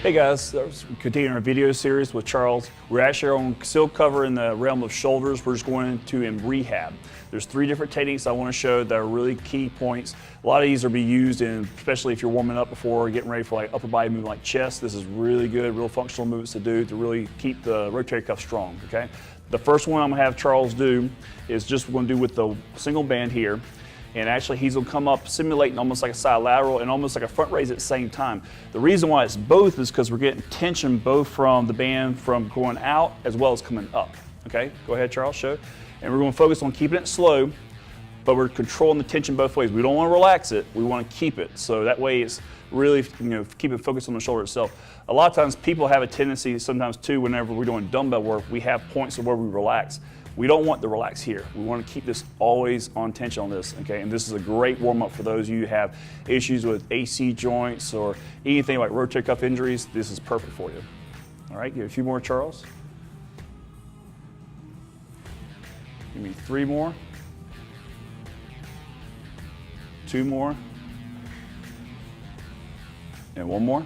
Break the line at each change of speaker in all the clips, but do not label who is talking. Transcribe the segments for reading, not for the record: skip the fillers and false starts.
Hey guys, we're continuing our video series with Charles. We're actually still covering the realm of shoulders. We're just going into in rehab. There's 3 different techniques I want to show that are really key points. A lot of these are be used in, especially if you're warming up before getting ready for like upper body movement like chest. This is really good, real functional movements to do to really keep the rotator cuff strong, okay? The first one I'm gonna have Charles do is just we're gonna do with the single band here. And actually he's gonna come up simulating almost like a side lateral and almost like a front raise at the same time. The reason why it's both is because we're getting tension both from the band from going out as well as coming up. Okay, go ahead Charles, show. And we're gonna focus on keeping it slow, but we're controlling the tension both ways. We don't wanna relax it, we wanna keep it. So that way it's really, keep it focused on the shoulder itself. A lot of times people have a tendency sometimes too, whenever we're doing dumbbell work, we have points of where we relax. We don't want to relax here. We want to keep this always on tension on this, okay? And this is a great warm-up for those of you who have issues with AC joints or anything like rotator cuff injuries. This is perfect for you. All right, give a few more, Charles. Give me 3 more. 2 more. And 1 more.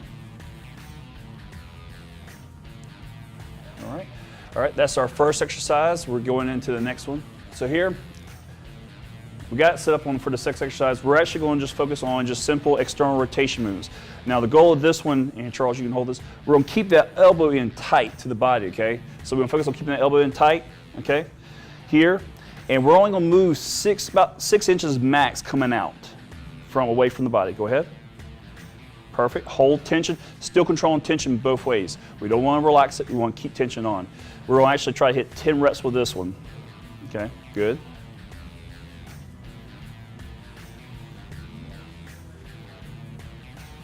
All right. All right, that's our first exercise. We're going into the next one. So here, we got it set up for the 6th exercise. We're actually going to just focus on just simple external rotation moves. Now the goal of this one, and Charles, you can hold this, we're going to keep that elbow in tight to the body, okay? So we're going to focus on keeping that elbow in tight, okay? Here, and we're only going to move about 6 inches max coming out from away from the body. Go ahead. Perfect, hold tension, still controlling tension both ways. We don't want to relax it, we want to keep tension on. We're going to actually try to hit 10 reps with this one. Okay, good.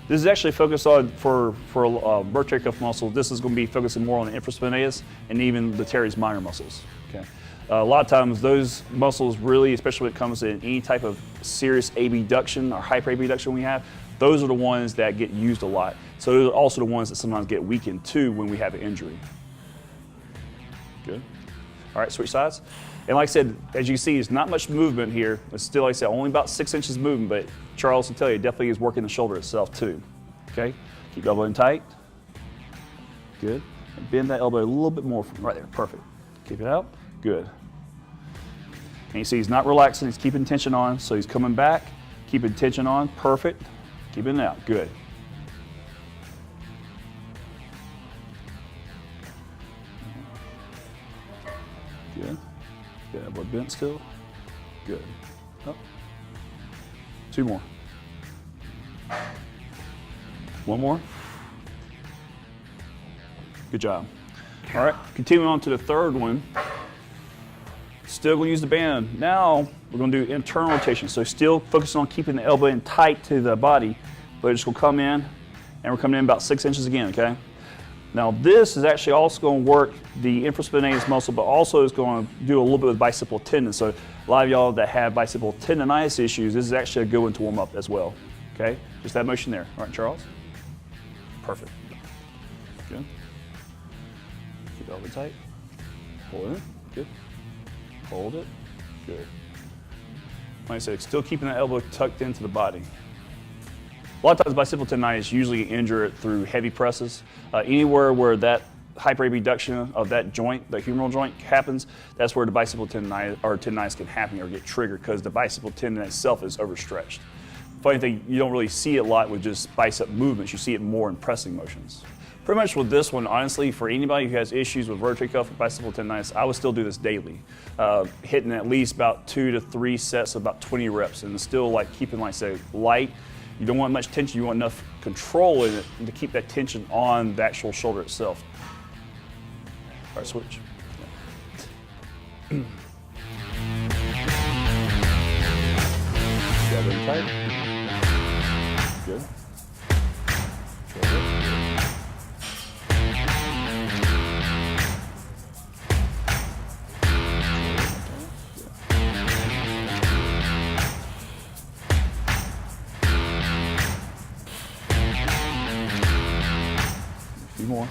This is actually focused on, for rotator cuff muscles, this is going to be focusing more on the infraspinatus and even the teres minor muscles. Okay. A lot of times those muscles really, especially when it comes to any type of serious abduction or hyperabduction we have, those are the ones that get used a lot. So those are also the ones that sometimes get weakened too when we have an injury. Good. All right, switch sides. And like I said, as you see, it's not much movement here. It's still, like I said, only about 6 inches movement, but Charles can tell you, it definitely is working the shoulder itself too. Okay, keep the elbow in tight. Good. And bend that elbow a little bit more from right there, perfect. Keep it out, good. And you see he's not relaxing, he's keeping tension on, so he's coming back, keeping tension on, perfect. Keeping it out, good. Good. Good, elbow bent still. Good. Up. 2 more. 1 more. Good job. All right, continuing on to the 3rd one. Still going to use the band. Now we're going to do internal rotation. So still focusing on keeping the elbow in tight to the body, but it's going to come in, and we're coming in about 6 inches again, okay? Now this is actually also going to work the infraspinatus muscle, but also is going to do a little bit with bicipital tendon. So a lot of y'all that have bicipital tendonitis issues, this is actually a good one to warm up as well, okay? Just that motion there. All right, Charles? Perfect. Good. Keep the elbow tight. Pull it. Good. Hold it. Good. Like I said, still keeping that elbow tucked into the body. A lot of times bicipital tendonitis usually injure it through heavy presses. Anywhere where that hyperabduction of that joint, the humeral joint happens, that's where the bicipital tendonitis can happen or get triggered because the bicipital tendon itself is overstretched. Funny thing, you don't really see it a lot with just bicep movements. You see it more in pressing motions. Pretty much with this one, honestly, for anybody who has issues with rotator cuff or bicipital tendonitis, I would still do this daily. Hitting at least about 2 to 3 sets of about 20 reps and still like keeping, like say, light. You don't want much tension, you want enough control in it to keep that tension on the actual shoulder itself. All right, switch. Elbow tight. Good. Shoulder. More.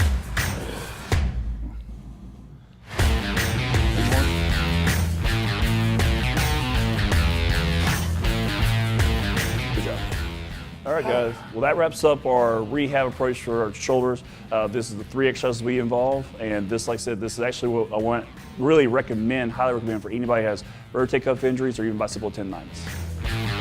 All right, guys. Well, that wraps up our rehab approach for our shoulders. This is the 3 exercises we involve, and this, like I said, this is actually what I highly recommend for anybody who has rotator cuff injuries or even bicipital tendonitis.